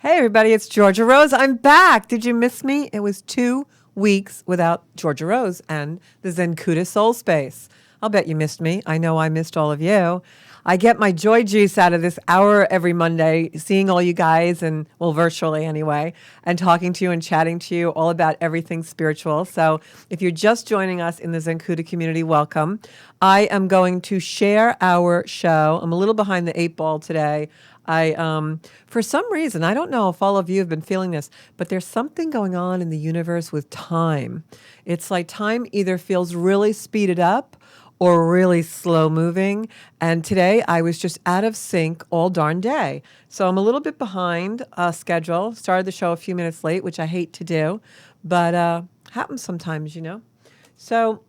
Hey, everybody, it's Georgia Rose. I'm back. Did you miss me? It was 2 weeks without Georgia Rose and the Zencuda Soul Space. I'll bet you missed me. I know I missed all of you. I get my joy juice out of this hour every Monday, seeing all you guys, and well, virtually anyway, and talking to you and chatting to you all about everything spiritual. So if you're just joining us in the Zencuda community, welcome. I am going to share our show. I'm a little behind the 8 ball today. For some reason, I don't know if all of you have been feeling this, but there's something going on in the universe with time. It's like time either feels really speeded up or really slow moving. And today I was just out of sync all darn day. So I'm a little bit behind schedule. Started the show a few minutes late, which I hate to do, but happens sometimes, you know. So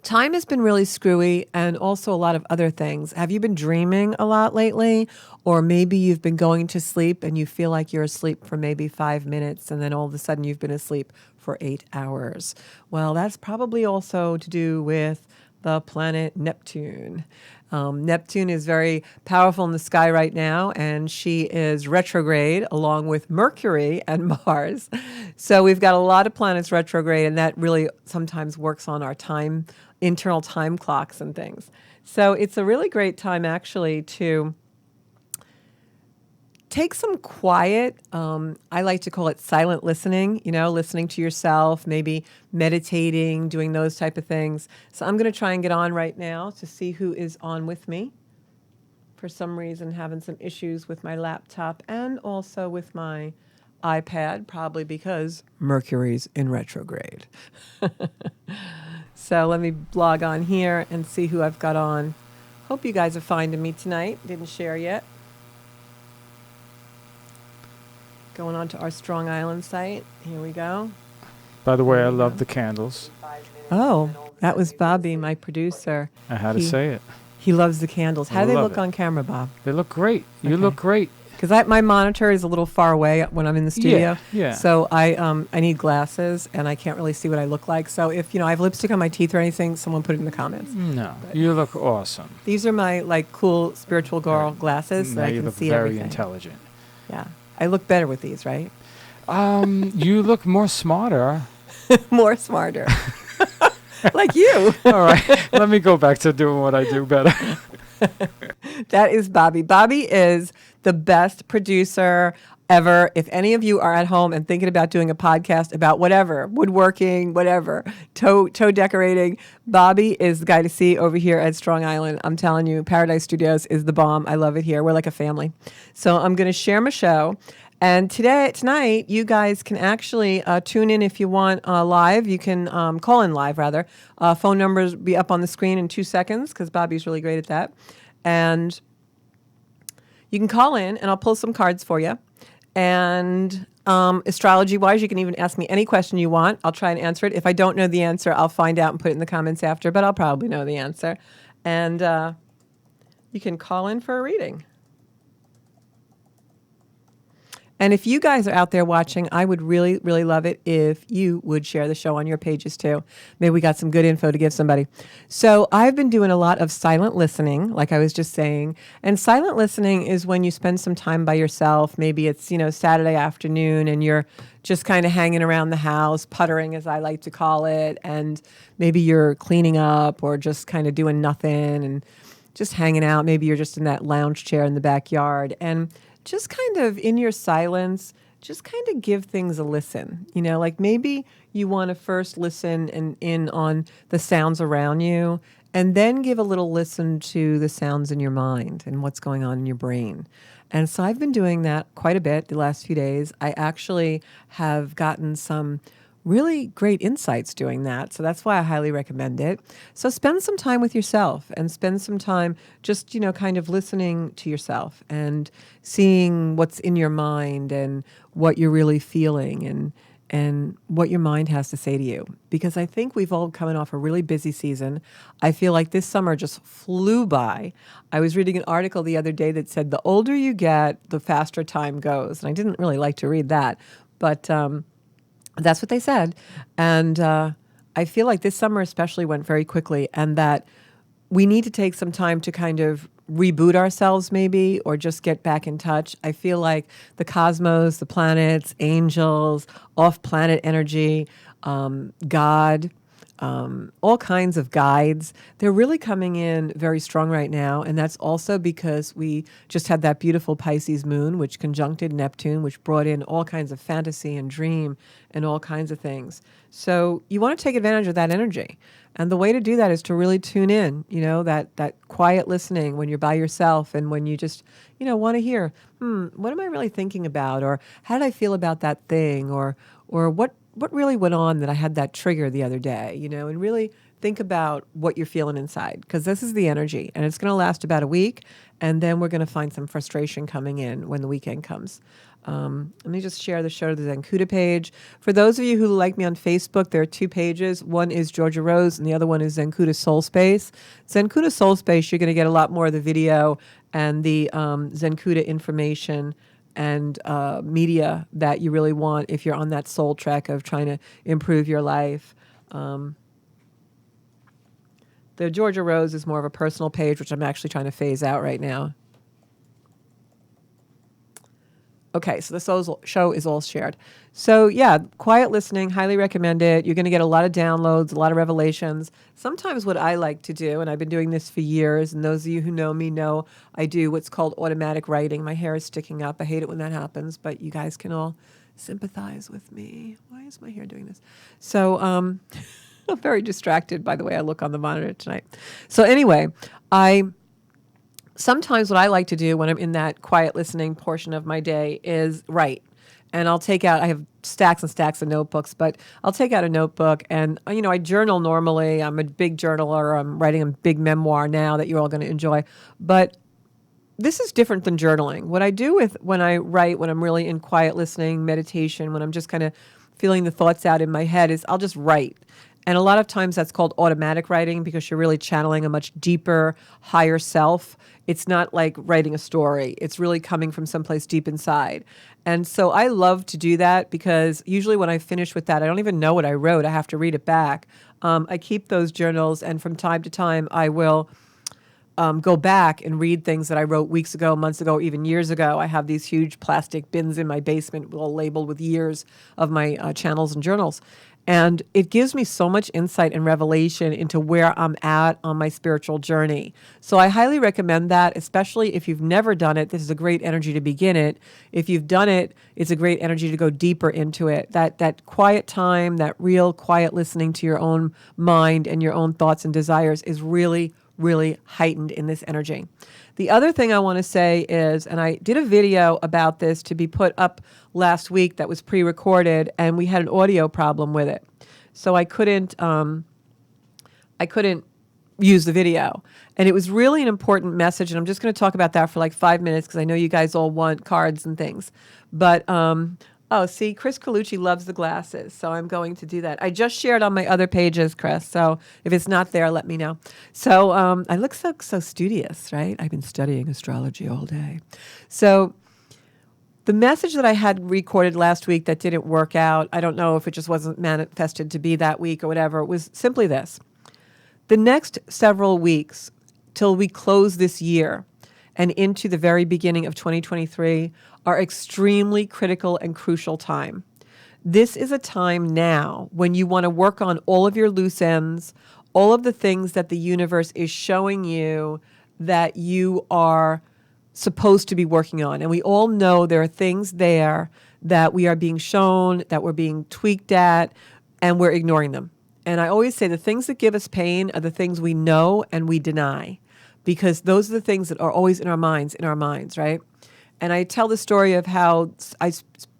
time has been really screwy, and also a lot of other things. Have you been dreaming a lot lately? Or maybe you've been going to sleep and you feel like you're asleep for maybe 5 minutes, and then all of a sudden you've been asleep for 8 hours. Well, that's probably also to do with the planet Neptune. Neptune is very powerful in the sky right now, and she is retrograde along with Mercury and Mars. So we've got a lot of planets retrograde, and that really sometimes works on our time, internal time clocks and things. So it's a really great time actually to take some quiet, I like to call it silent listening, you know, listening to yourself, maybe meditating, doing those type of things. So I'm going to try and get on right now to see who is on with me. For some reason, having some issues with my laptop and also with my iPad, probably because Mercury's in retrograde. So let me log on here and see who I've got on. Hope you guys are finding me tonight. Didn't share yet. Going on to our Strong Island site. Here we go. By the way, I love the candles. Oh, that was Bobby, my producer. I had to say it. He loves the candles. How do they love look it. on camera, Bob? They look great. You Okay. look great. Because my monitor is a little far away when I'm in the studio. Yeah. So I need glasses, and I can't really see what I look like. So if I have lipstick on my teeth or anything, someone put it in the comments. No, you look awesome. These are my cool spiritual girl glasses, so Now I you can look see very everything. intelligent. Yeah, I look better with these, right? You look more smarter. More smarter, like you. All right, let me go back to doing what I do better. That is Bobby. Bobby is the best producer ever. If any of you are at home and thinking about doing a podcast about whatever, woodworking, whatever, toe decorating, Bobby is the guy to see over here at Strong Island. I'm telling you, Paradise Studios is the bomb. I love it here. We're like a family. So I'm going to share my show. And tonight, you guys can actually tune in if you want live. You can call in live, rather. Phone numbers be up on the screen in 2 seconds because Bobby's really great at that. And you can call in, and I'll pull some cards for you. And astrology-wise, you can even ask me any question you want. I'll try and answer it. If I don't know the answer, I'll find out and put it in the comments after, but I'll probably know the answer. And you can call in for a reading. And if you guys are out there watching, I would really, really love it if you would share the show on your pages too. Maybe we got some good info to give somebody. So I've been doing a lot of silent listening, like I was just saying. And silent listening is when you spend some time by yourself. Maybe it's, Saturday afternoon and you're just kind of hanging around the house, puttering as I like to call it. And maybe you're cleaning up or just kind of doing nothing and just hanging out. Maybe you're just in that lounge chair in the backyard. And just kind of in your silence, just kind of give things a listen. Like maybe you want to first listen in on the sounds around you, and then give a little listen to the sounds in your mind and what's going on in your brain. And so I've been doing that quite a bit the last few days. I actually have gotten some really great insights doing that. So that's why I highly recommend it. So spend some time with yourself and spend some time just, kind of listening to yourself and seeing what's in your mind and what you're really feeling and what your mind has to say to you. Because I think we've all coming off a really busy season. I feel like this summer just flew by. I was reading an article the other day that said the older you get, the faster time goes. And I didn't really like to read that, but that's what they said. And I feel like this summer especially went very quickly, and that we need to take some time to kind of reboot ourselves maybe, or just get back in touch. I feel like the cosmos, the planets, angels, off-planet energy, God, all kinds of guides. They're really coming in very strong right now. And that's also because we just had that beautiful Pisces moon, which conjuncted Neptune, which brought in all kinds of fantasy and dream and all kinds of things. So you want to take advantage of that energy. And the way to do that is to really tune in, that quiet listening when you're by yourself and when you just, want to hear, what am I really thinking about? Or how did I feel about that thing? Or what really went on that I had that trigger the other day, and really think about what you're feeling inside, because this is the energy and it's going to last about a week. And then we're going to find some frustration coming in when the weekend comes. Let me just share the show to the Zenkuda page. For those of you who like me on Facebook, there are 2 pages. One is Georgia Rose and the other one is Zenkuda Soul Space. Zenkuda Soul Space, you're going to get a lot more of the video and the Zenkuda information and media that you really want if you're on that soul trek of trying to improve your life. The Georgia Rose is more of a personal page, which I'm actually trying to phase out right now. Okay, so the show is all shared. So yeah, quiet listening, highly recommend it. You're going to get a lot of downloads, a lot of revelations. Sometimes what I like to do, and I've been doing this for years, and those of you who know me know I do what's called automatic writing. My hair is sticking up. I hate it when that happens, but you guys can all sympathize with me. Why is my hair doing this? So I'm very distracted by the way I look on the monitor tonight. So anyway, sometimes what I like to do when I'm in that quiet listening portion of my day is write. And I have stacks and stacks of notebooks, but I'll take out a notebook and, I journal normally. I'm a big journaler. I'm writing a big memoir now that you're all going to enjoy. But this is different than journaling. What I do when I write, when I'm really in quiet listening, meditation, when I'm just kind of feeling the thoughts out in my head, is I'll just write. And a lot of times that's called automatic writing because you're really channeling a much deeper, higher self. It's not like writing a story. It's really coming from someplace deep inside. And so I love to do that because usually when I finish with that, I don't even know what I wrote. I have to read it back. I keep those journals, and from time to time I will go back and read things that I wrote weeks ago, months ago, even years ago. I have these huge plastic bins in my basement all labeled with years of my channels and journals. And it gives me so much insight and revelation into where I'm at on my spiritual journey. So I highly recommend that, especially if you've never done it. This is a great energy to begin it. If you've done it, it's a great energy to go deeper into it. That quiet time, that real quiet listening to your own mind and your own thoughts and desires is really, really heightened in this energy. The other thing I want to say is, and I did a video about this to be put up last week that was pre-recorded, and we had an audio problem with it. So I couldn't use the video. And it was really an important message, and I'm just going to talk about that for like 5 minutes because I know you guys all want cards and things. But see, Chris Colucci loves the glasses, so I'm going to do that. I just shared on my other pages, Chris, so if it's not there, let me know. So I look so studious, right? I've been studying astrology all day. So the message that I had recorded last week that didn't work out, I don't know if it just wasn't manifested to be that week or whatever, was simply this. The next several weeks till we close this year and into the very beginning of 2023 are extremely critical and crucial time. This is a time now when you want to work on all of your loose ends, all of the things that the universe is showing you that you are supposed to be working on. And we all know there are things there that we are being shown, that we're being tweaked at, and we're ignoring them. And I always say the things that give us pain are the things we know and we deny, because those are the things that are always in our minds, right? And I tell the story of how I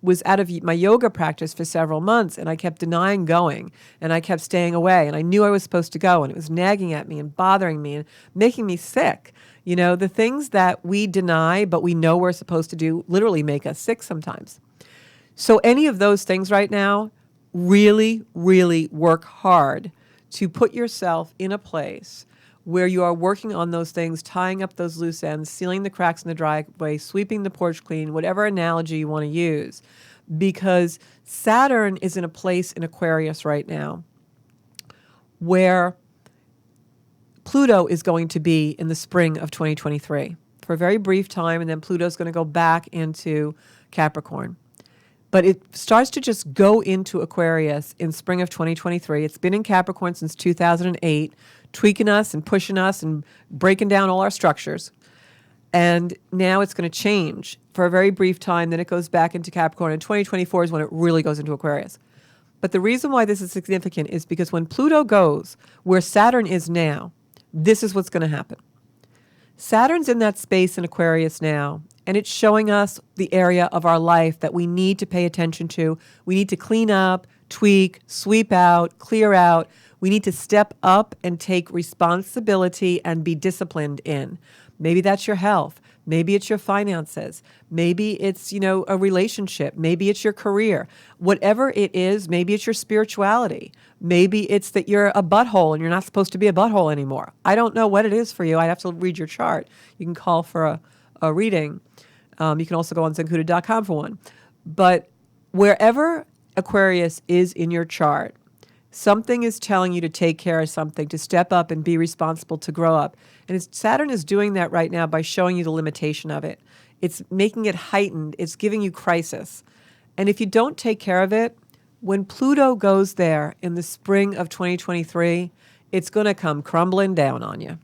was out of my yoga practice for several months, and I kept denying going, and I kept staying away, and I knew I was supposed to go, and it was nagging at me and bothering me and making me sick. The things that we deny but we know we're supposed to do literally make us sick sometimes. So any of those things right now, really, really work hard to put yourself in a place where you are working on those things, tying up those loose ends, sealing the cracks in the driveway, sweeping the porch clean, whatever analogy you want to use. Because Saturn is in a place in Aquarius right now where Pluto is going to be in the spring of 2023 for a very brief time, and then Pluto's going to go back into Capricorn. But it starts to just go into Aquarius in spring of 2023. It's been in Capricorn since 2008, tweaking us and pushing us and breaking down all our structures. And now it's going to change for a very brief time. Then it goes back into Capricorn. And 2024 is when it really goes into Aquarius. But the reason why this is significant is because when Pluto goes where Saturn is now, this is what's going to happen. Saturn's in that space in Aquarius now, and it's showing us the area of our life that we need to pay attention to. We need to clean up, tweak, sweep out, clear out. We need to step up and take responsibility and be disciplined in. Maybe that's your health. Maybe it's your finances. Maybe it's, a relationship. Maybe it's your career. Whatever it is, maybe it's your spirituality. Maybe it's that you're a butthole and you're not supposed to be a butthole anymore. I don't know what it is for you. I'd have to read your chart. You can call for a reading. You can also go on zencuda.com for one. But wherever Aquarius is in your chart, something is telling you to take care of something, to step up and be responsible, to grow up. And Saturn is doing that right now by showing you the limitation of it. It's making it heightened. It's giving you crisis. And if you don't take care of it, when Pluto goes there in the spring of 2023, it's going to come crumbling down on you.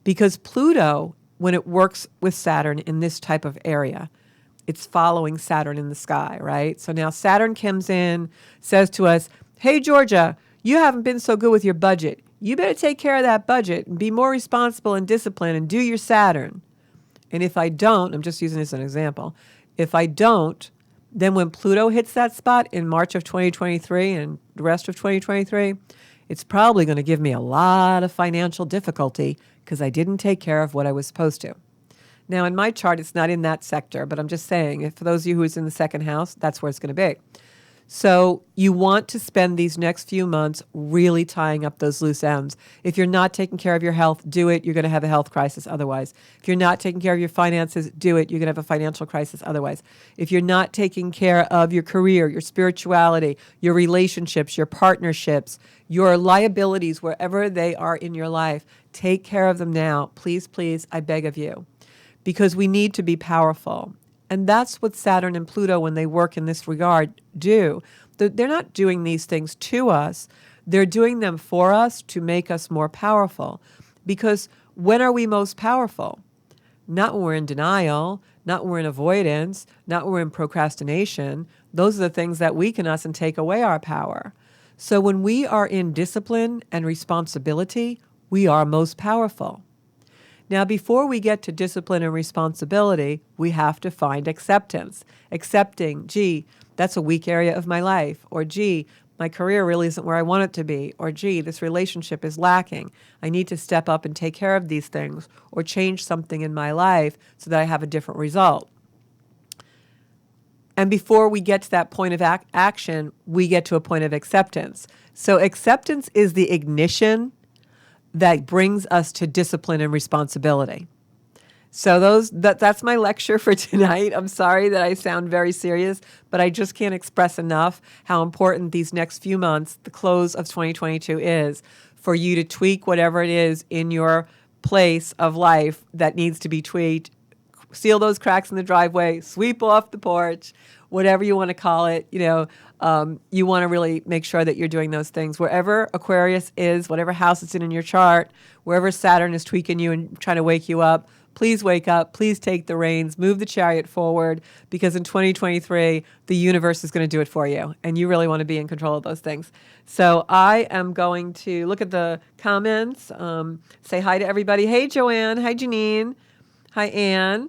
Because Pluto, when it works with Saturn in this type of area, it's following Saturn in the sky, right? So now Saturn comes in, says to us, hey, Georgia, you haven't been so good with your budget. You better take care of that budget and be more responsible and disciplined and do your Saturn. And if I don't, I'm just using this as an example, if I don't, then when Pluto hits that spot in March of 2023 and the rest of 2023, it's probably going to give me a lot of financial difficulty because I didn't take care of what I was supposed to. Now, in my chart, it's not in that sector, but I'm just saying, if for those of you who's in the second house, that's where it's going to be. So you want to spend these next few months really tying up those loose ends. If you're not taking care of your health, do it. You're going to have a health crisis otherwise. If you're not taking care of your finances, do it. You're going to have a financial crisis otherwise. If you're not taking care of your career, your spirituality, your relationships, your partnerships, your liabilities, wherever they are in your life, take care of them now. Please, please, I beg of you. Because we need to be powerful. And that's what Saturn and Pluto, when they work in this regard, do. They're not doing these things to us. They're doing them for us to make us more powerful. Because when are we most powerful? Not when we're in denial, not when we're in avoidance, not when we're in procrastination. Those are the things that weaken us and take away our power. So when we are in discipline and responsibility, we are most powerful. Now, before we get to discipline and responsibility, we have to find acceptance. Accepting, gee, that's a weak area of my life. Or, gee, my career really isn't where I want it to be. Or, gee, this relationship is lacking. I need to step up and take care of these things or change something in my life so that I have a different result. And before we get to that point of action, we get to a point of acceptance. So acceptance is the ignition that brings us to discipline and responsibility. So that's my lecture for tonight. I'm sorry that I sound very serious, but I just can't express enough how important these next few months, the close of 2022, is for you to tweak whatever it is in your place of life that needs to be tweaked. Seal those cracks in the driveway, sweep off the porch, whatever you want to call it. You want to really make sure that you're doing those things. Wherever Aquarius is, whatever house it's in your chart, wherever Saturn is tweaking you and trying to wake you up, please wake up. Please take the reins. Move the chariot forward, because in 2023, the universe is going to do it for you, and you really want to be in control of those things. So I am going to look at the comments, say hi to everybody. Hey, Joanne. Hi, Janine. Hi, Anne.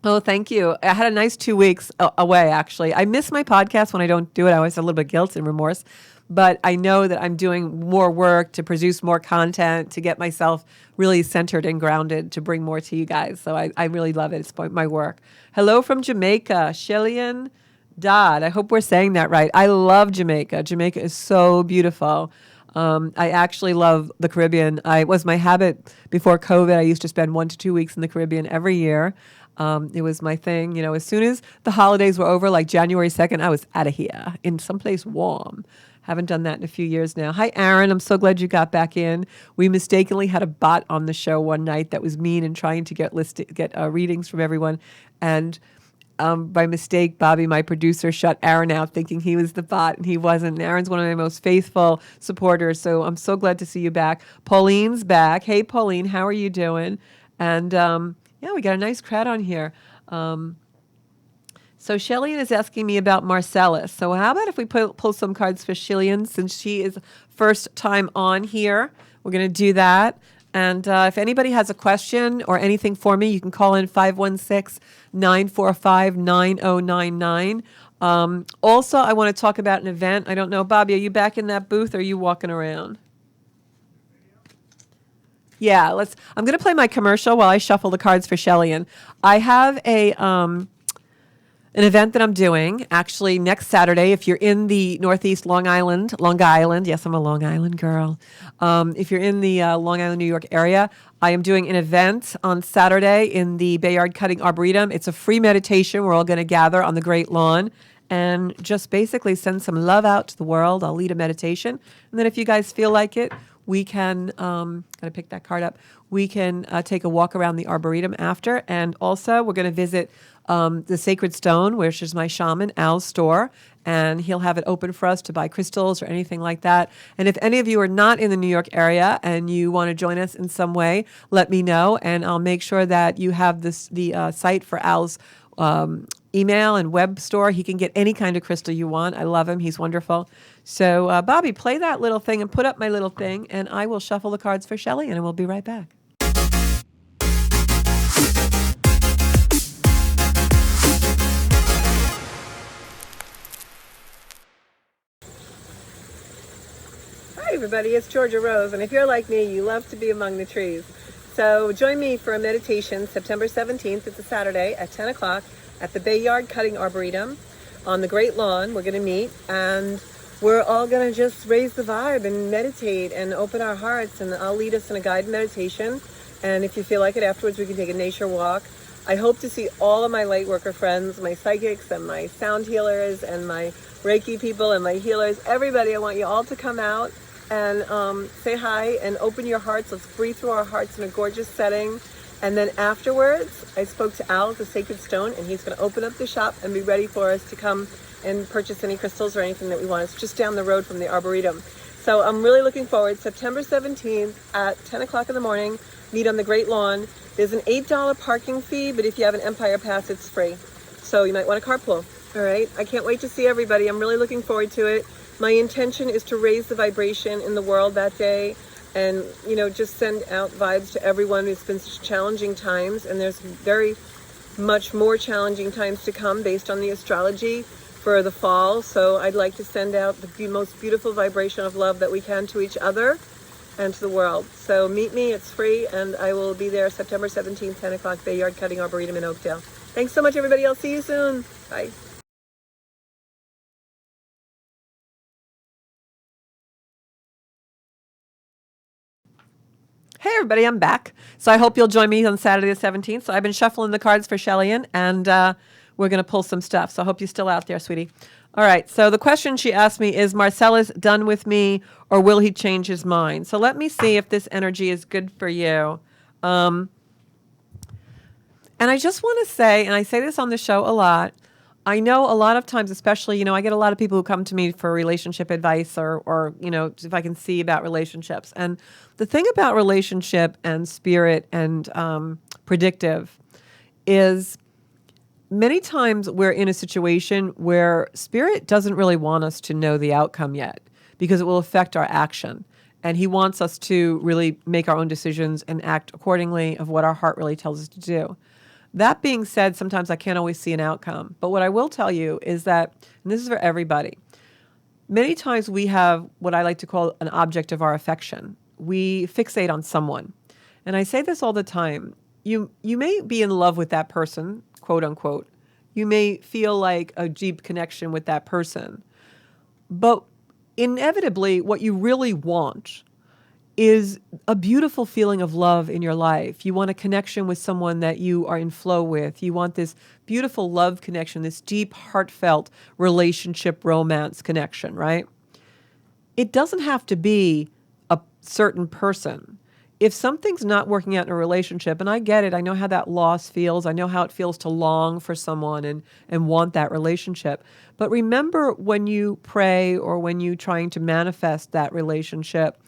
Oh, thank you. I had a nice 2 weeks away, actually. I miss my podcast when I don't do it. I always have a little bit of guilt and remorse. But I know that I'm doing more work to produce more content, to get myself really centered and grounded, to bring more to you guys. So I really love it. It's my work. Hello from Jamaica, Shillian Dodd. I hope we're saying that right. I love Jamaica. Jamaica is so beautiful. I actually love the Caribbean. It was my habit before COVID. I used to spend 1 to 2 weeks in the Caribbean every year. It was my thing. As soon as the holidays were over, like January 2nd, I was out of here in someplace warm. Haven't done that in a few years now. Hi, Aaron. I'm so glad you got back in. We mistakenly had a bot on the show one night that was mean and trying to get readings from everyone. And by mistake, Bobby, my producer, shut Aaron out thinking he was the bot, and he wasn't. And Aaron's one of my most faithful supporters, so I'm so glad to see you back. Pauline's back. Hey, Pauline, how are you doing? And yeah, we got a nice crowd on here. So Shelley is asking me about Marcellus. So how about if we pull some cards for Shillian, since she is first time on here? We're going to do that. And if anybody has a question or anything for me, you can call in 516-945-9099. Also, I want to talk about an event. I don't know, Bobby, are you back in that booth or are you walking around? Yeah, I'm going to play my commercial while I shuffle the cards for Shellyan. I have an event that I'm doing actually next Saturday. If you're in the Northeast Long Island, yes, I'm a Long Island girl. If you're in the Long Island, New York area, I am doing an event on Saturday in the Bayard Cutting Arboretum. It's a free meditation. We're all going to gather on the Great Lawn and just basically send some love out to the world. I'll lead a meditation. And then if you guys feel like it, we can, gotta pick that card up. We can take a walk around the Arboretum after. And also we're going to visit the Sacred Stone, which is my shaman, Al's store. And he'll have it open for us to buy crystals or anything like that. And if any of you are not in the New York area and you want to join us in some way, let me know. And I'll make sure that you have the site for Al's email and web store. He can get any kind of crystal you want. I love him. He's wonderful. So, Bobby, play that little thing and put up my little thing, and I will shuffle the cards for Shelley, and we'll be right back. Hi, everybody. It's Georgia Rose, and if you're like me, you love to be among the trees. So join me for a meditation September 17th. It's a Saturday at 10 o'clock at the Bayard Cutting Arboretum on the Great Lawn. We're going to meet, and we're all going to just raise the vibe and meditate and open our hearts, and I'll lead us in a guided meditation. And if you feel like it afterwards, we can take a nature walk. I hope to see all of my light worker friends, my psychics and my sound healers and my Reiki people and my healers, everybody. I want you all to come out and say hi and open your hearts. Let's breathe through our hearts in a gorgeous setting. And then afterwards, I spoke to Al at the Sacred Stone, and he's going to open up the shop and be ready for us to come and purchase any crystals or anything that we want. It's just down the road from the Arboretum. So I'm really looking forward. September 17th at 10 o'clock in the morning, meet on the Great Lawn. There's an $8 parking fee, but if you have an Empire Pass, it's free. So you might want to carpool. All right. I can't wait to see everybody. I'm really looking forward to it. My intention is to raise the vibration in the world that day and, just send out vibes to everyone. It's been such challenging times, and there's very much more challenging times to come based on the astrology for the fall. So I'd like to send out the most beautiful vibration of love that we can to each other and to the world. So meet me, it's free, and I will be there September 17th, 10 o'clock, Bayard Cutting Arboretum in Oakdale. Thanks so much, everybody. I'll see you soon. Bye. Hey, everybody, I'm back. So I hope you'll join me on Saturday the 17th. So I've been shuffling the cards for Shellyan, and we're going to pull some stuff. So I hope you're still out there, sweetie. All right. So the question she asked me is, Marcellus done with me, or will he change his mind? So let me see if this energy is good for you. And I just want to say, and I say this on the show a lot, I know a lot of times, especially, I get a lot of people who come to me for relationship advice or if I can see about relationships. And the thing about relationship and spirit and predictive is many times we're in a situation where spirit doesn't really want us to know the outcome yet because it will affect our action. And he wants us to really make our own decisions and act accordingly of what our heart really tells us to do. That being said, sometimes I can't always see an outcome. But what I will tell you is that, and this is for everybody, many times we have what I like to call an object of our affection. We fixate on someone. And I say this all the time. You may be in love with that person, quote unquote. You may feel like a deep connection with that person. But inevitably, what you really want is a beautiful feeling of love in your life. You want a connection with someone that you are in flow with. You want this beautiful love connection, this deep, heartfelt relationship, romance connection, right? it doesn't have to be a certain person. If something's not working out in a relationship, and I get it, I know how that loss feels. I know how it feels to long for someone and want that relationship. But remember, when you pray or when you're trying to manifest that relationship,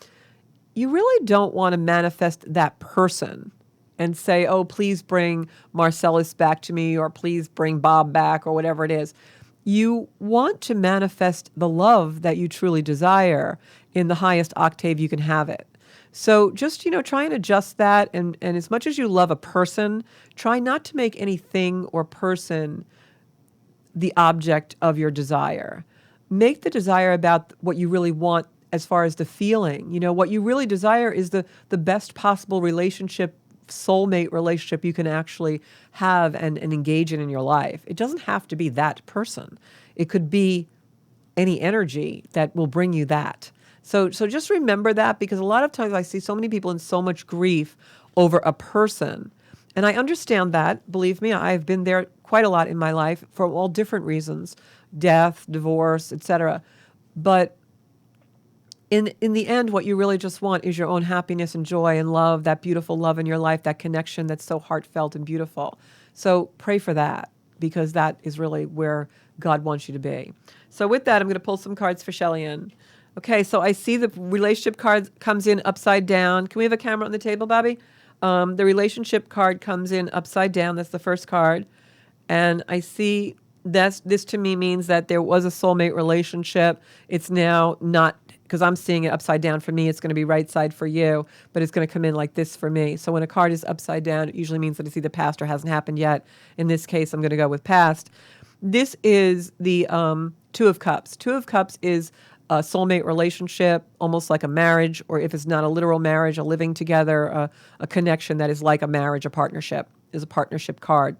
you really don't want to manifest that person and say, oh, please bring Marcellus back to me, or please bring Bob back, or whatever it is. You want to manifest the love that you truly desire in the highest octave you can have it. So just, try and adjust that. And as much as you love a person, try not to make anything or person the object of your desire. Make the desire about what you really want as far as the feeling. What you really desire is the best possible relationship, soulmate relationship you can actually have and engage in your life. It doesn't have to be that person. It could be any energy that will bring you that. So just remember that, because a lot of times I see so many people in so much grief over a person. And I understand that. Believe me, I've been there quite a lot in my life for all different reasons, death, divorce, etc. But in the end, what you really just want is your own happiness and joy and love, that beautiful love in your life, that connection that's so heartfelt and beautiful. So pray for that, because that is really where God wants you to be. So with that, I'm going to pull some cards for Shelly-Ann. Okay, so I see the relationship card comes in upside down. Can we have a camera on the table, Bobby? The relationship card comes in upside down. That's the first card. And I see this to me means that there was a soulmate relationship. It's now not, because I'm seeing it upside down for me. It's going to be right side for you, but it's going to come in like this for me. So when a card is upside down, it usually means that it's either past or hasn't happened yet. In this case, I'm going to go with past. This is the Two of Cups. Two of Cups is a soulmate relationship, almost like a marriage, or if it's not a literal marriage, a living together, a connection that is like a marriage, a partnership, is a partnership card.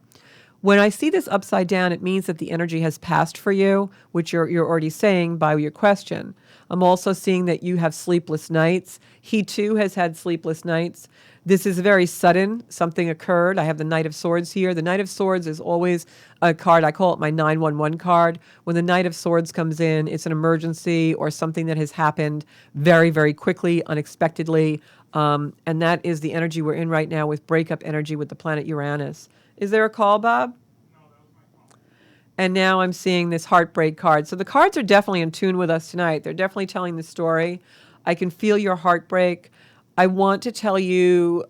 When I see this upside down, it means that the energy has passed for you, which you're already saying by your question. I'm also seeing that you have sleepless nights. He too has had sleepless nights. This is very sudden. Something occurred. I have the Knight of Swords here. The Knight of Swords is always a card. I call it my 911 card. When the Knight of Swords comes in, it's an emergency or something that has happened very, very quickly, unexpectedly. And that is the energy we're in right now with breakup energy with the planet Uranus. Is there a call, Bob? No, that was my call. And now I'm seeing this heartbreak card. So the cards are definitely in tune with us tonight. They're definitely telling the story. I can feel your heartbreak. I want to tell you,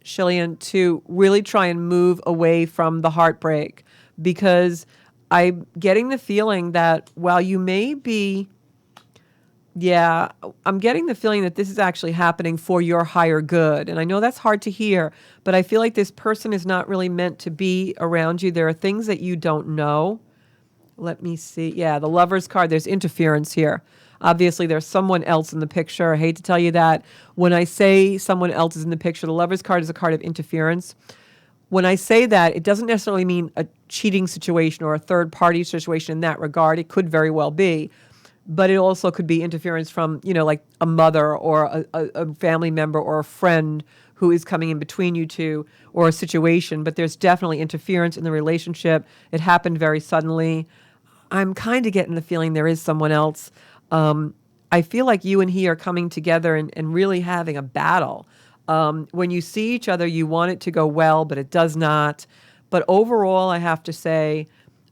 Shelly-Ann, to really try and move away from the heartbreak, because I'm getting the feeling that while you may be, I'm getting the feeling that this is actually happening for your higher good. And I know that's hard to hear, but I feel like this person is not really meant to be around you. There are things that you don't know. Let me see. Yeah, the Lover's card, there's interference here. Obviously, there's someone else in the picture. I hate to tell you that. When I say someone else is in the picture, the Lover's card is a card of interference. When I say that, it doesn't necessarily mean a cheating situation or a third-party situation in that regard. It could very well be. But it also could be interference from, like a mother or a family member or a friend who is coming in between you two, or a situation. But there's definitely interference in the relationship. It happened very suddenly. I'm kind of getting the feeling there is someone else. I feel like you and he are coming together and really having a battle. When you see each other, you want it to go well, but it does not. But overall, I have to say,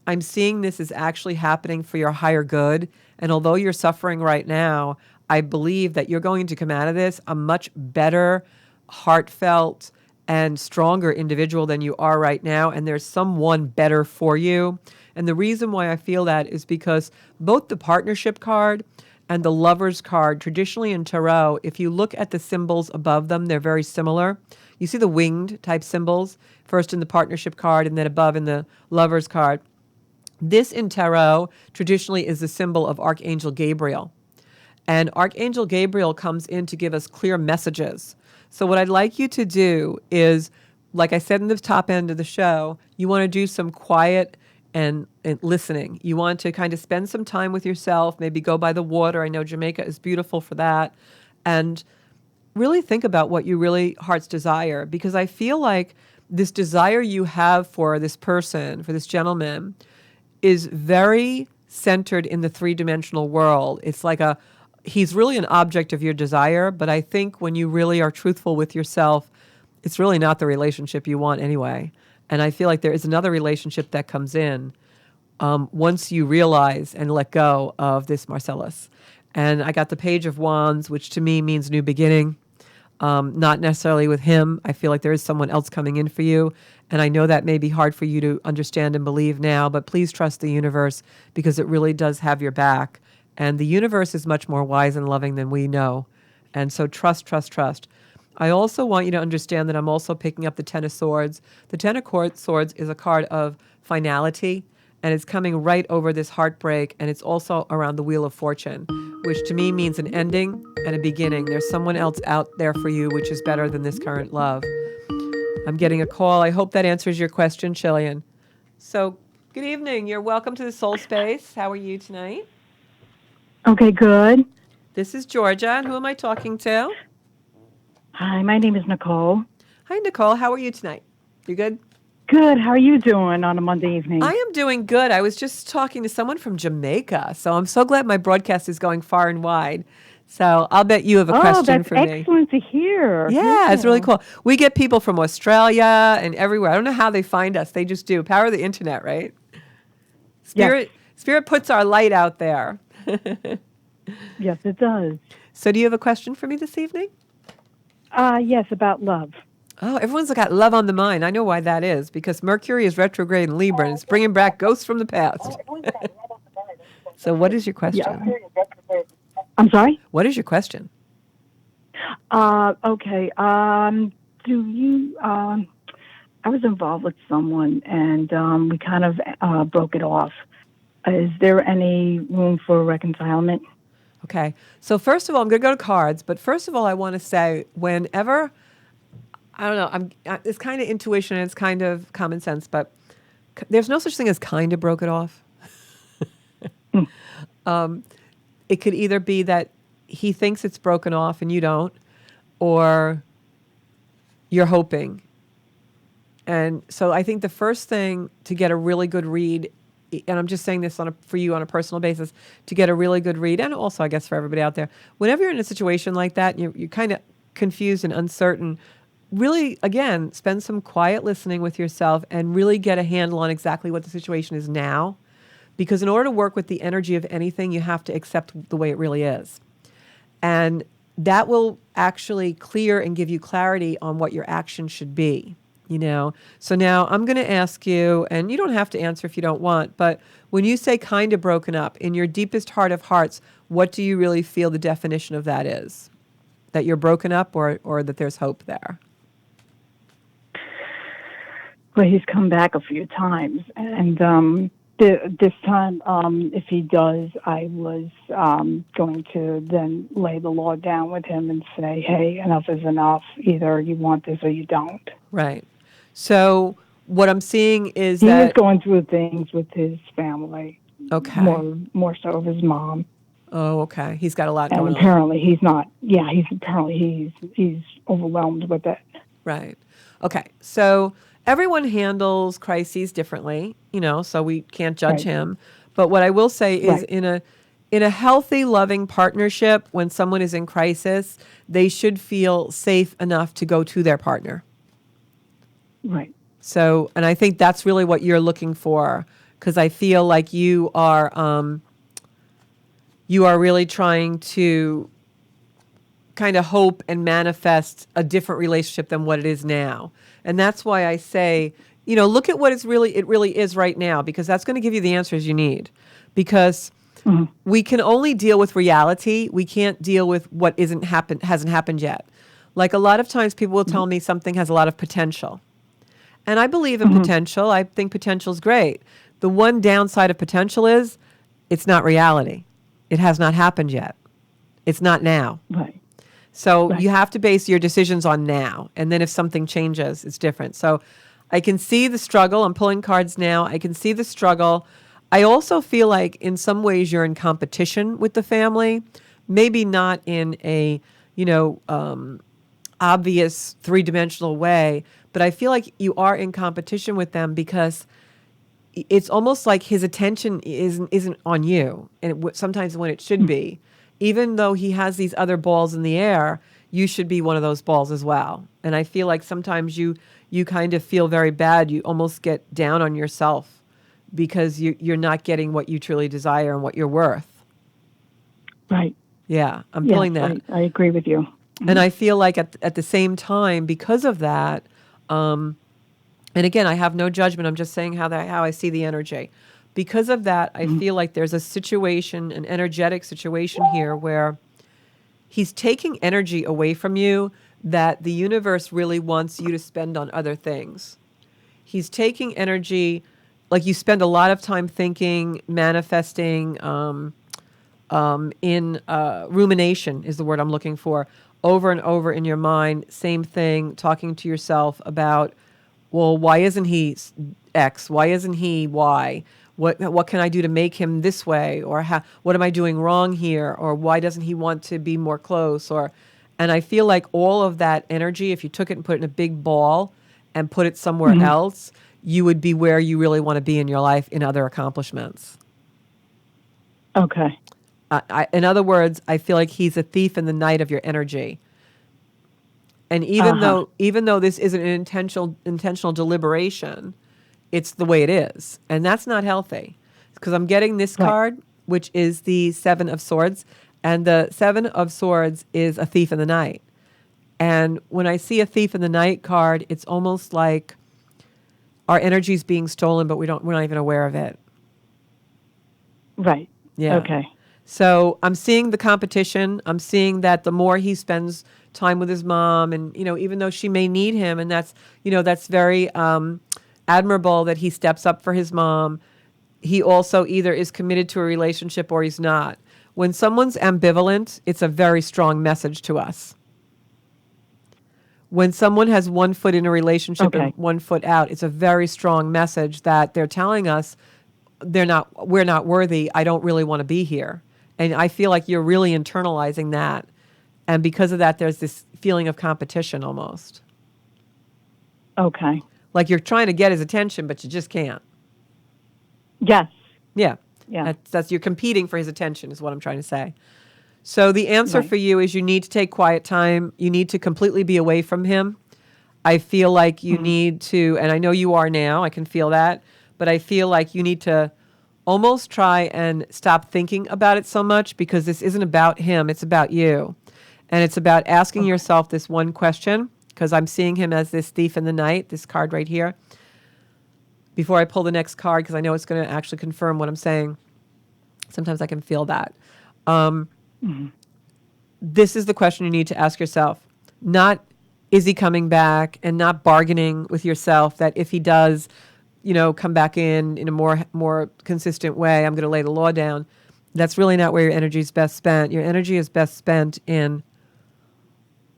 I'm seeing this is actually happening for your higher good. And although you're suffering right now, I believe that you're going to come out of this a much better, heartfelt, and stronger individual than you are right now. And there's someone better for you. And the reason why I feel that is because both the partnership card and the Lover's card, traditionally in tarot, if you look at the symbols above them, they're very similar. You see the winged type symbols, first in the partnership card and then above in the Lover's card. This in tarot traditionally is the symbol of Archangel Gabriel. And Archangel Gabriel comes in to give us clear messages. So what I'd like you to do is, like I said in the top end of the show, you want to do some quiet and listening. You want to kind of spend some time with yourself, maybe go by the water. I know Jamaica is beautiful for that. And really think about what you really heart's desire, because I feel like this desire you have for this person, for this gentleman, is very centered in the three-dimensional world. It's like he's really an object of your desire, but I think when you really are truthful with yourself, it's really not the relationship you want anyway. And I feel like there is another relationship that comes in once you realize and let go of this Marcellus. And I got the Page of Wands, which to me means new beginning. Not necessarily with him. I feel like there is someone else coming in for you. And I know that may be hard for you to understand and believe now, but please trust the universe because it really does have your back. And the universe is much more wise and loving than we know. And so trust, trust, trust. I also want you to understand that I'm also picking up the Ten of Swords. The Ten of Swords is a card of finality, and it's coming right over this heartbreak, and it's also around the Wheel of Fortune, which to me means an ending and a beginning. There's someone else out there for you, which is better than this current love. I'm getting a call. I hope that answers your question, Chillian. So, good evening. You're welcome to the Soul Space. How are you tonight? Okay, good. This is Georgia, and who am I talking to? Hi, my name is Nicole. Hi, Nicole. How are you tonight? You good? Good. How are you doing on a Monday evening? I am doing good. I was just talking to someone from Jamaica, so I'm so glad my broadcast is going far and wide. So I'll bet you have a question for me. Oh, that's excellent to hear. Yeah, it's really cool. We get people from Australia and everywhere. I don't know how they find us. They just do. Power of the internet, right? Spirit puts our light out there. Yes, it does. So do you have a question for me this evening? Yes, about love. Oh, everyone's got love on the mind. I know why that is, because Mercury is retrograde in Libra, and it's bringing back ghosts from the past. So what is your question? Yeah. I'm sorry? What is your question? Okay. Do you, I was involved with someone, and we kind of broke it off. Is there any room for reconcilement? Okay. So first of all, I'm going to go to cards, but first of all, I want to say whenever, I don't know, it's kind of intuition and it's kind of common sense, but there's no such thing as kind of broke it off. It could either be that he thinks it's broken off and you don't, or you're hoping. And so I think the first thing to get a really good read, and I'm just saying this for you on a personal basis, to get a really good read, and also I guess for everybody out there, whenever you're in a situation like that, and you're kind of confused and uncertain, really, again, spend some quiet listening with yourself and really get a handle on exactly what the situation is now. Because in order to work with the energy of anything, you have to accept the way it really is. And that will actually clear and give you clarity on what your action should be. You know, so now I'm going to ask you, and you don't have to answer if you don't want, but when you say kind of broken up, in your deepest heart of hearts, what do you really feel the definition of that is? That you're broken up, or that there's hope there? Well, he's come back a few times, and this time, if he does, I was going to then lay the law down with him and say, hey, enough is enough. Either you want this or you don't. Right. So what I'm seeing is he that was going through things with his family. Okay. More so of his mom. Oh, okay. He's got a lot and going on. Apparently he's not. Yeah, he's overwhelmed with it. Right. Okay. So everyone handles crises differently, you know, so we can't judge him. But what I will say is in a healthy, loving partnership, when someone is in crisis, they should feel safe enough to go to their partner. Right. So, and I think that's really what you're looking for, because I feel like you are really trying to kind of hope and manifest a different relationship than what it is now. And that's why I say, you know, look at what it really is right now, because that's going to give you the answers you need. Because we can only deal with reality. We can't deal with what hasn't happened yet. Like a lot of times people will tell me something has a lot of potential. And I believe in potential. I think potential is great. The one downside of potential is it's not reality. It has not happened yet. It's not now. Right. So you have to base your decisions on now. And then if something changes, it's different. So I can see the struggle. I'm pulling cards now. I can see the struggle. I also feel like in some ways you're in competition with the family. Maybe not in a, obvious three-dimensional way, but I feel like you are in competition with them because it's almost like his attention isn't on you, and sometimes when it should be, even though he has these other balls in the air, you should be one of those balls as well. And I feel like sometimes you kind of feel very bad. You almost get down on yourself because you're not getting what you truly desire and what you're worth. Right. Yeah, I'm Yes, feeling that. I agree with you. And I feel like at the same time, because of that, and again, I have no judgment. I'm just saying how I see the energy. Because of that, I feel like there's a situation, an energetic situation here where he's taking energy away from you that the universe really wants you to spend on other things. He's taking energy, like you spend a lot of time thinking, manifesting, in rumination is the word I'm looking for, over and over in your mind, same thing, talking to yourself about, well, why isn't he X? Why isn't he Y? What can I do to make him this way? Or what am I doing wrong here? Or why doesn't he want to be more close? And I feel like all of that energy, if you took it and put it in a big ball and put it somewhere else, you would be where you really want to be in your life in other accomplishments. Okay. In other words, I feel like he's a thief in the night of your energy. And even though this isn't an intentional deliberation, it's the way it is, and that's not healthy. Because I'm getting this card, which is the Seven of Swords, and the Seven of Swords is a thief in the night. And when I see a thief in the night card, it's almost like our energy is being stolen, but we're not even aware of it. Right. Yeah. Okay. So I'm seeing the competition. I'm seeing that the more he spends time with his mom, and even though she may need him, and that's very admirable that he steps up for his mom. He also either is committed to a relationship or he's not. When someone's ambivalent, it's a very strong message to us. When someone has one foot in a relationship and one foot out, it's a very strong message that they're telling us we're not worthy. I don't really want to be here. And I feel like you're really internalizing that. And because of that, there's this feeling of competition almost. Okay. Like you're trying to get his attention, but you just can't. Yes. Yeah. Yeah. That's you're competing for his attention is what I'm trying to say. So the answer for you is you need to take quiet time. You need to completely be away from him. I feel like you need to, and I know you are now, I can feel that, but I feel like you need to almost try and stop thinking about it so much, because this isn't about him, it's about you. And it's about asking yourself this one question, because I'm seeing him as this thief in the night, this card right here. Before I pull the next card, because I know it's going to actually confirm what I'm saying. Sometimes I can feel that. This is the question you need to ask yourself. Not, is he coming back, and not bargaining with yourself that if he does, come back in a more consistent way, I'm going to lay the law down. That's really not where your energy is best spent. Your energy is best spent in,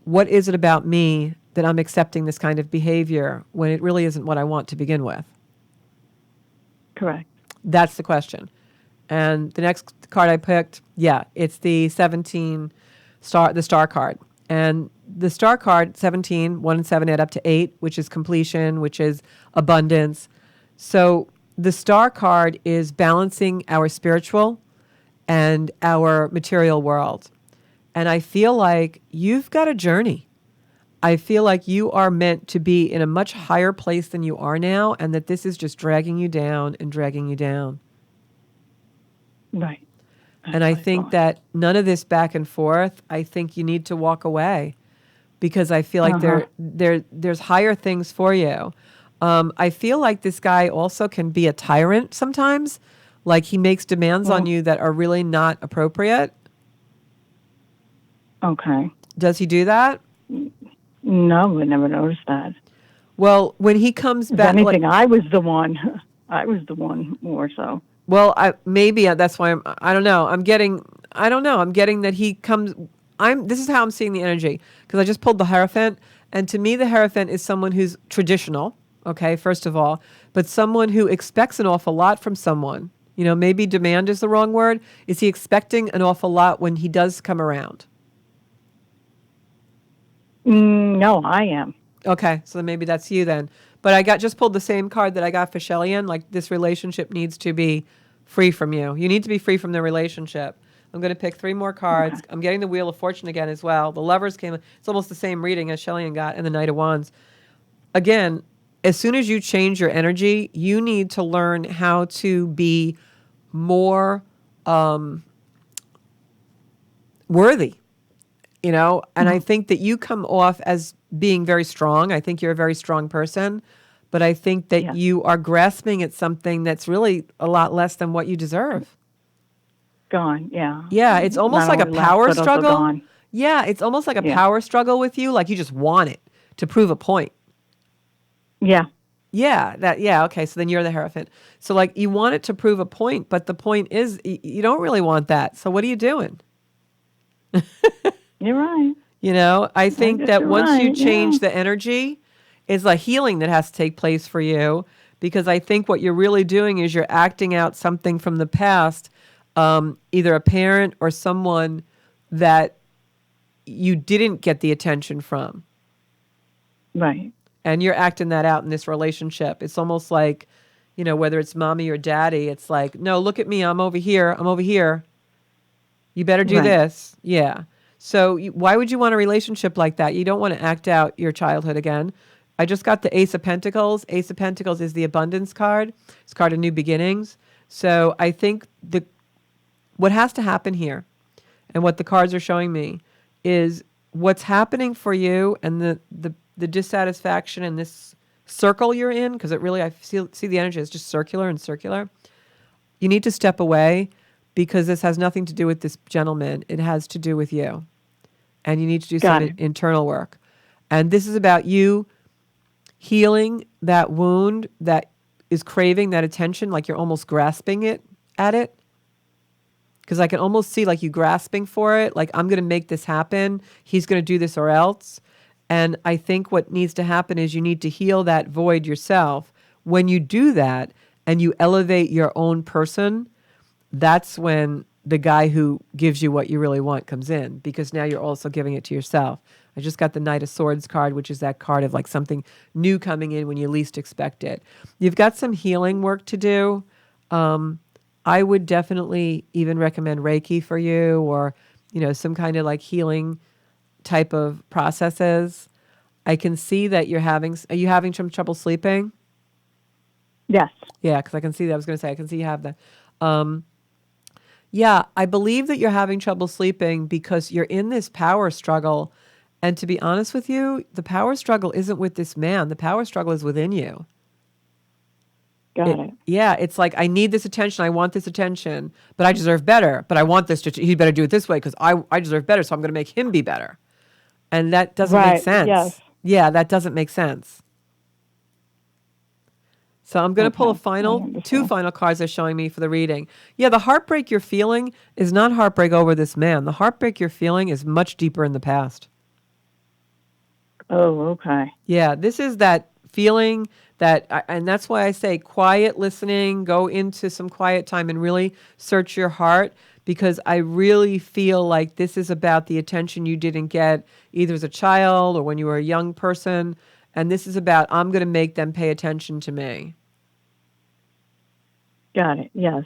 what is it about me that I'm accepting this kind of behavior when it really isn't what I want to begin with? Correct. That's the question. And the next card I picked, it's the 17 the star card. And the star card, 17, 1 and 7 add up to 8, which is completion, which is abundance. So the star card is balancing our spiritual and our material world. And I feel like you've got a journey. I feel like you are meant to be in a much higher place than you are now, and that this is just dragging you down and dragging you down. Right. And I think that none of this back and forth, I think you need to walk away, because I feel like there's higher things for you. I feel like this guy also can be a tyrant sometimes. Like he makes demands on you that are really not appropriate. Okay. Does he do that? No, I never noticed that. Well, when he comes If back, anything, I was the one. I was the one more so. well, maybe that's why I don't know. I'm getting that he comes. This is how I'm seeing the energy, because I just pulled the Hierophant, and to me, the Hierophant is someone who's traditional. Okay, first of all, but someone who expects an awful lot from someone. Maybe demand is the wrong word. Is he expecting an awful lot when he does come around? No, I am. Okay, so then maybe that's you then. But I just pulled the same card that I got for Shellyan. Like, this relationship needs to be free from you. You need to be free from the relationship. I'm going to pick 3 more cards. Okay. I'm getting the Wheel of Fortune again as well. The Lovers came. It's almost the same reading as Shellyan got, and the Knight of Wands. Again, as soon as you change your energy, you need to learn how to be more worthy, and I think that you come off as being very strong. I think you're a very strong person, but I think that Yeah. you are grasping at something that's really a lot less than what you deserve. Gone. Yeah. Yeah, it's almost Not like a only left, power but also struggle. gone. Yeah, it's almost like a Yeah. power struggle with you, like you just want it to prove a point. Yeah. Yeah, okay, so then you're the Hierophant. So like you want it to prove a point, but the point is you don't really want that. So what are you doing? You're right. I think guess that you're once you right, change yeah. the energy, it's a healing that has to take place for you, because I think what you're really doing is you're acting out something from the past, either a parent or someone that you didn't get the attention from, Right. and you're acting that out in this relationship. It's almost like, whether it's mommy or daddy, it's like, no, look at me, I'm over here, you better do Right. this. Yeah. So why would you want a relationship like that? You don't want to act out your childhood again. I just got the Ace of Pentacles. Ace of Pentacles is the abundance card. It's a card of new beginnings. So I think what has to happen here, and what the cards are showing me, is what's happening for you, and the dissatisfaction in this circle you're in, because it really, I see the energy is just circular and circular. You need to step away, because this has nothing to do with this gentleman. It has to do with you. And you need to do Got some it. internal work. And this is about you healing that wound that is craving that attention, like you're almost grasping at it. Because I can almost see like you grasping for it, like I'm going to make this happen. He's going to do this or else. And I think what needs to happen is you need to heal that void yourself. When you do that and you elevate your own person, that's when the guy who gives you what you really want comes in, because now you're also giving it to yourself. I just got the Knight of Swords card, which is that card of like something new coming in when you least expect it. You've got some healing work to do. I would definitely even recommend Reiki for you, or, some kind of like healing type of processes. I can see that are you having some trouble sleeping? Yes. Yeah, because I can see that. I was going to say, I can see you have that. Yeah, I believe that you're having trouble sleeping because you're in this power struggle. And to be honest with you, the power struggle isn't with this man. The power struggle is within you. Got it. Yeah, it's like, I need this attention. I want this attention, but I deserve better. But I want this he better do it this way because I deserve better. So I'm going to make him be better. And that doesn't make Right, sense. yes. Yeah, that doesn't make sense. So I'm going to pull Okay, I two understand. final cards they're showing me for the reading. Yeah, the heartbreak you're feeling is not heartbreak over this man. The heartbreak you're feeling is much deeper in the past. Oh, okay. Yeah, this is that feeling and that's why I say quiet listening, go into some quiet time and really search your heart, because I really feel like this is about the attention you didn't get either as a child or when you were a young person. And this is about, I'm going to make them pay attention to me. Got it. Yes.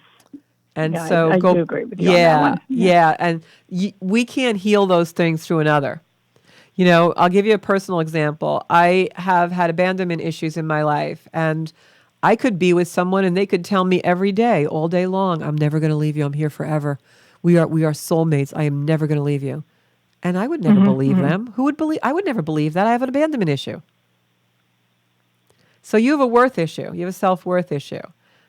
And Yeah, so I go. do agree with you on that one. Yeah. And we can't heal those things through another. I'll give you a personal example. I have had abandonment issues in my life, and I could be with someone and they could tell me every day, all day long, I'm never going to leave you. I'm here forever. We are soulmates. I am never going to leave you. And I would never believe them. Who would believe? I would never believe that. I have an abandonment issue. So you have a worth issue. You have a self-worth issue.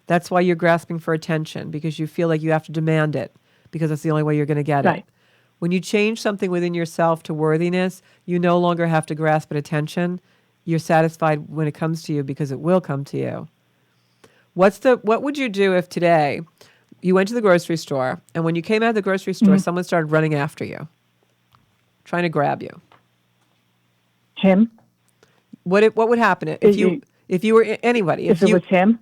That's why you're grasping for attention, because you feel like you have to demand it, because that's the only way you're going to get Right. it. When you change something within yourself to worthiness, you no longer have to grasp at attention. You're satisfied when it comes to you, because it will come to you. What would you do if today you went to the grocery store, and when you came out of the grocery store, someone started running after you, trying to grab you? Him? What would happen if you were anybody? If it was him?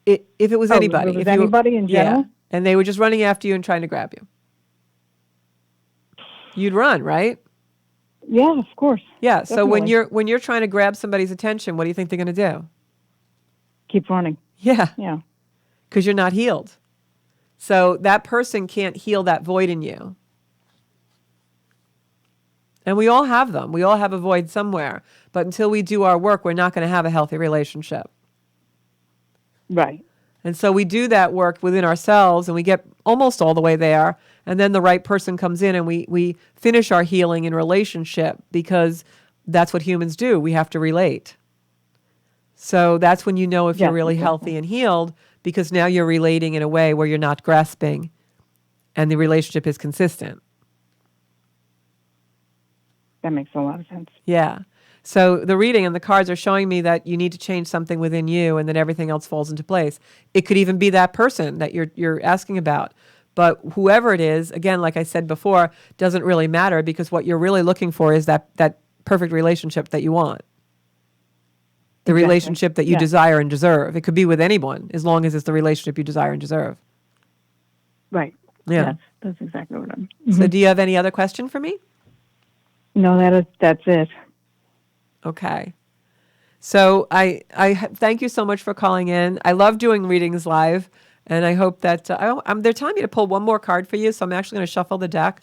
If it was anybody. If it was you were- anybody in general? Yeah, and they were just running after you and trying to grab you. You'd run, right? Yeah, of course. Yeah. So when Definitely. you're trying to grab somebody's attention, what do you think they're going to do? Keep running. Yeah, Yeah. because you're not healed. So that person can't heal that void in you. And we all have them. We all have a void somewhere. But until we do our work, we're not going to have a healthy relationship. Right. And so we do that work within ourselves and we get almost all the way there. And then the right person comes in and we finish our healing in relationship because that's what humans do. We have to relate. So that's when you know if Yes, you're really exactly. healthy and healed, because now you're relating in a way where you're not grasping and the relationship is consistent. That makes a lot of sense. Yeah. So the reading and the cards are showing me that you need to change something within you and then everything else falls into place. It could even be that person that you're asking about. But whoever it is, again, like I said before, doesn't really matter because what you're really looking for is that perfect relationship that you want. The Exactly. relationship that you Yeah. desire and deserve. It could be with anyone as long as it's the relationship you desire and deserve. Right. Yeah. Yes, that's exactly what I'm. So do you have any other question for me? No, that's it. Okay. So I thank you so much for calling in. I love doing readings live, and I hope that they're telling me to pull one more card for you, so I'm actually going to shuffle the deck.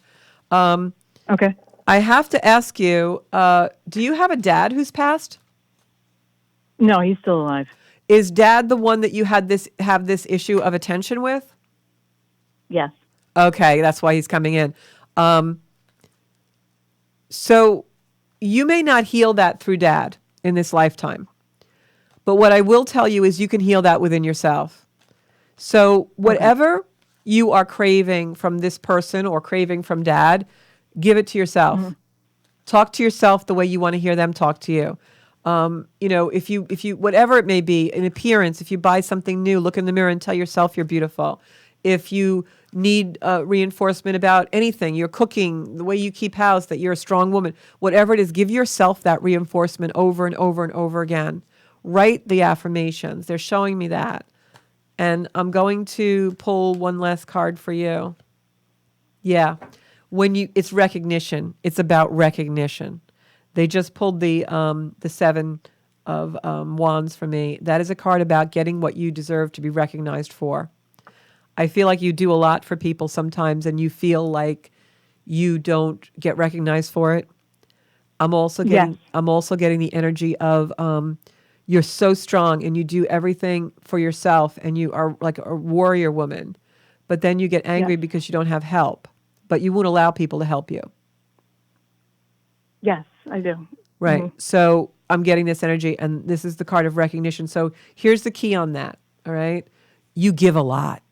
Okay. I have to ask you, do you have a dad who's passed? No, he's still alive. Is dad the one that you have this issue of attention with? Yes. Okay, that's why he's coming in. So you may not heal that through dad in this lifetime. But what I will tell you is you can heal that within yourself. So whatever you are craving from this person or craving from dad, give it to yourself. Talk to yourself the way you want to hear them talk to you. If you whatever it may be, an appearance, if you buy something new, look in the mirror and tell yourself you're beautiful. If you need reinforcement about anything, you're cooking, the way you keep house, that you're a strong woman, whatever it is, give yourself that reinforcement over and over and over again. Write the affirmations. They're showing me that. And I'm going to pull one last card for you. Yeah. It's recognition. It's about recognition. They just pulled the Seven of Wands for me. That is a card about getting what you deserve to be recognized for. I feel like you do a lot for people sometimes and you feel like you don't get recognized for it. I'm also getting the energy of you're so strong and you do everything for yourself and you are like a warrior woman. But then you get angry because you don't have help, but you won't allow people to help you. Yes, I do. Right. So I'm getting this energy and this is the card of recognition. So here's the key on that. All right. You give a lot,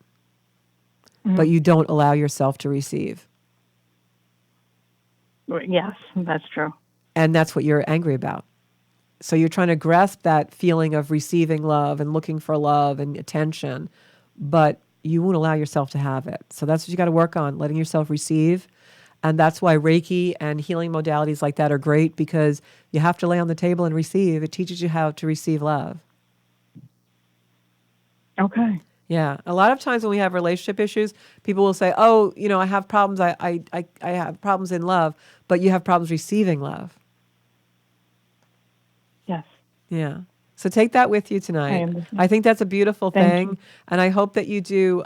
but you don't allow yourself to receive. Yes, that's true. And that's what you're angry about. So you're trying to grasp that feeling of receiving love and looking for love and attention, but you won't allow yourself to have it. So that's what you got to work on, letting yourself receive. And that's why Reiki and healing modalities like that are great, because you have to lay on the table and receive. It teaches you how to receive love. Okay. Yeah. A lot of times when we have relationship issues, people will say, oh, I have problems. I have problems in love, but you have problems receiving love. Yes. Yeah. So take that with you tonight. I understand. I think that's a beautiful Thank thing. you. And I hope that you do,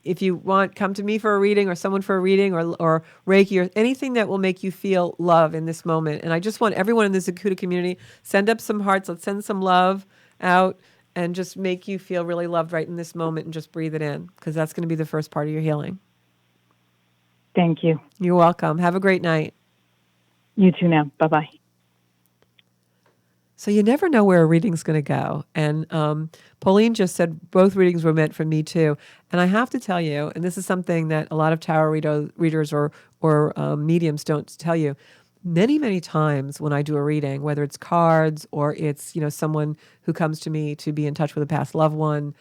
if you want, come to me for a reading or someone for a reading or Reiki or anything that will make you feel love in this moment. And I just want everyone in the Zakuta community, send up some hearts. Let's send some love out and just make you feel really loved right in this moment and just breathe it in, because that's going to be the first part of your healing. Thank you. You're welcome. Have a great night. You too now. Bye-bye. So you never know where a reading's going to go. And Pauline just said both readings were meant for me too. And I have to tell you, and this is something that a lot of tarot readers or mediums don't tell you, many, many times when I do a reading, whether it's cards or it's someone who comes to me to be in touch with a past loved one,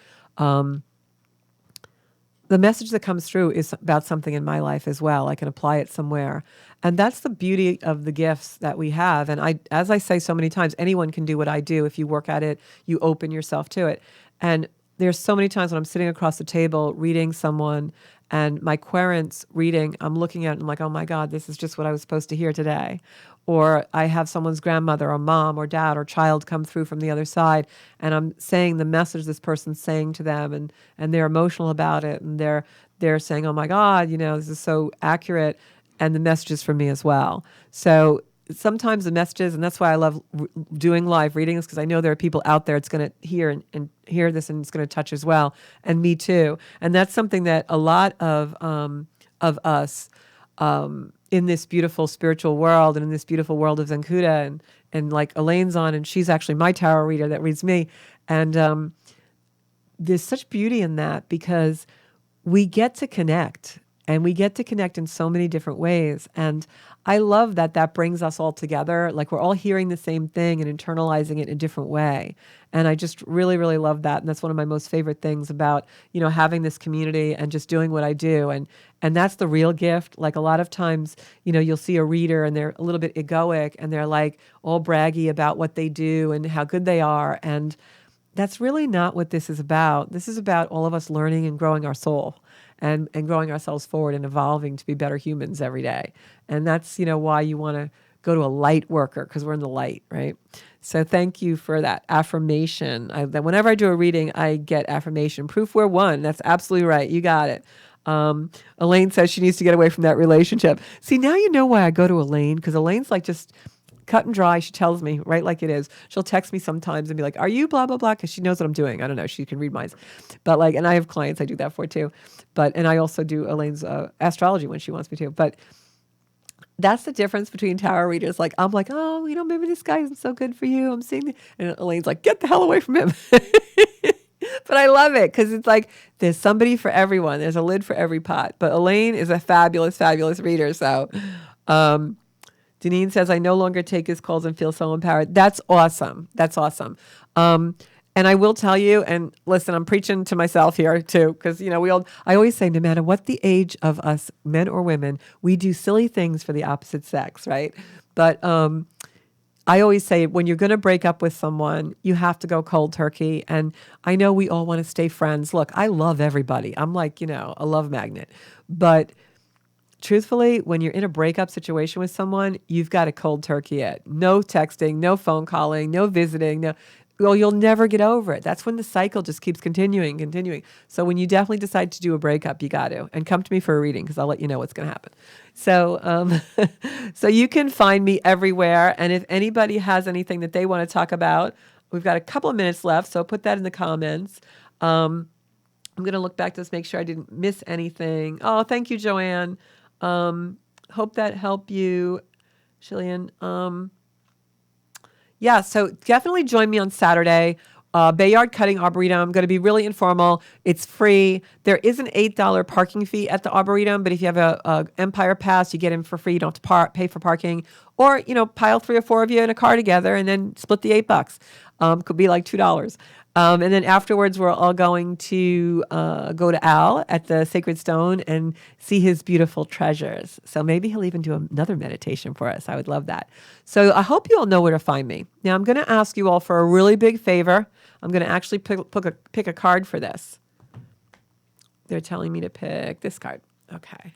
the message that comes through is about something in my life as well. I can apply it somewhere. And that's the beauty of the gifts that we have. And as I say so many times, anyone can do what I do. If you work at it, you open yourself to it. And there's so many times when I'm sitting across the table reading someone and my querent's reading, I'm looking at it and I'm like, oh my God, this is just what I was supposed to hear today. Or I have someone's grandmother or mom or dad or child come through from the other side and I'm saying the message this person's saying to them and they're emotional about it and they're saying, oh my God, this is so accurate, and the message is for me as well. So sometimes the messages, and that's why I love doing live readings, because I know there are people out there it's going to hear and hear this and it's going to touch as well, and me too. And that's something that a lot of us in this beautiful spiritual world and in this beautiful world of Zenkuda, and like Elaine's on, and she's actually my tarot reader that reads me, and there's such beauty in that because we get to connect. And we get to connect in so many different ways. And I love that brings us all together. Like we're all hearing the same thing and internalizing it in a different way. And I just really, really love that. And that's one of my most favorite things about, having this community and just doing what I do. And that's the real gift. Like a lot of times, you'll see a reader and they're a little bit egoic and they're like all braggy about what they do and how good they are. And that's really not what this is about. This is about all of us learning and growing our soul. And growing ourselves forward and evolving to be better humans every day. And that's, why you want to go to a light worker, because we're in the light, right? So thank you for that affirmation. Whenever I do a reading, I get affirmation. Proof we're one. That's absolutely right. You got it. Elaine says she needs to get away from that relationship. See, now you know why I go to Elaine, because Elaine's like just cut and dry. She tells me right like it is. She'll text me sometimes and be like, are you blah, blah, blah? Because she knows what I'm doing. I don't know. She can read minds. But and I have clients I do that for too. And I also do Elaine's astrology when she wants me to. But that's the difference between tarot readers. Like, I'm like, oh, maybe this guy isn't so good for you. I'm seeing and Elaine's like, get the hell away from him. But I love it because it's like there's somebody for everyone. There's a lid for every pot. But Elaine is a fabulous, fabulous reader. So, Deneen says, I no longer take his calls and feel so empowered. That's awesome. That's awesome. And I will tell you, and listen, I'm preaching to myself here too, because, I always say, no matter what the age of us, men or women, we do silly things for the opposite sex, right? But I always say, when you're going to break up with someone, you have to go cold turkey. And I know we all want to stay friends. Look, I love everybody. I'm like, a love magnet. But truthfully, when you're in a breakup situation with someone, you've got to cold turkey it. No texting, no phone calling, no visiting, well, you'll never get over it. That's when the cycle just keeps continuing. So when you definitely decide to do a breakup, you got to. And come to me for a reading because I'll let you know what's going to happen. So so you can find me everywhere. And if anybody has anything that they want to talk about, we've got a couple of minutes left. So put that in the comments. I'm going to look back to this, make sure I didn't miss anything. Oh, thank you, Joanne. Hope that helped you, Shillian. Yeah, so definitely join me on Saturday. Bayard Cutting Arboretum, going to be really informal. It's free. There is an $8 parking fee at the Arboretum, but if you have a Empire Pass, you get in for free. You don't have to pay for parking. Or, pile 3 or 4 of you in a car together and then split the $8. Could be like $2. And then afterwards, we're all going to go to Al at the Sacred Stone and see his beautiful treasures. So maybe he'll even do another meditation for us. I would love that. So I hope you all know where to find me. Now, I'm going to ask you all for a really big favor. I'm going to actually pick a card for this. They're telling me to pick this card. Okay.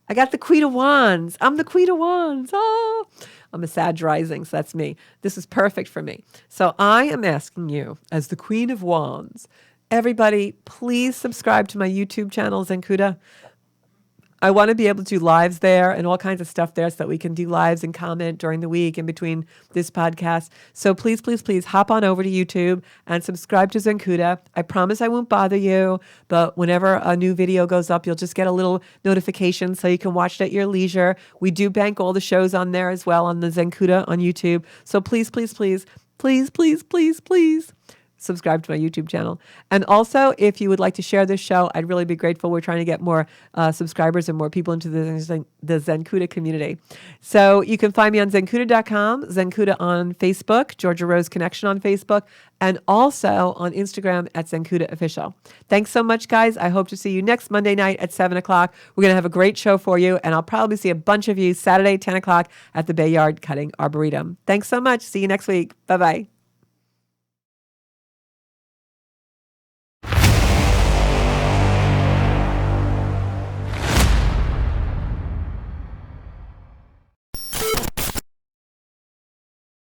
I got the Queen of Wands. I'm the Queen of Wands. Oh, I'm a Sag rising, so that's me. This is perfect for me. So I am asking you, as the Queen of Wands, everybody, please subscribe to my YouTube channel, Zenkuda. I want to be able to do lives there and all kinds of stuff there so that we can do lives and comment during the week in between this podcast. So please, please, please hop on over to YouTube and subscribe to Zenkuda. I promise I won't bother you, but whenever a new video goes up, you'll just get a little notification so you can watch it at your leisure. We do bank all the shows on there as well on the Zenkuda on YouTube. So please, please, please, please, please, please, please subscribe to my YouTube channel. And also, if you would like to share this show, I'd really be grateful. We're trying to get more subscribers and more people into the Zenkuda community. So you can find me on Zenkuda.com, Zenkuda on Facebook, Georgia Rose Connection on Facebook, and also on Instagram at Zenkuda Official. Thanks so much, guys. I hope to see you next Monday night at 7 o'clock. We're going to have a great show for you, and I'll probably see a bunch of you Saturday, 10 o'clock at the Bayard Cutting Arboretum. Thanks so much. See you next week. Bye-bye.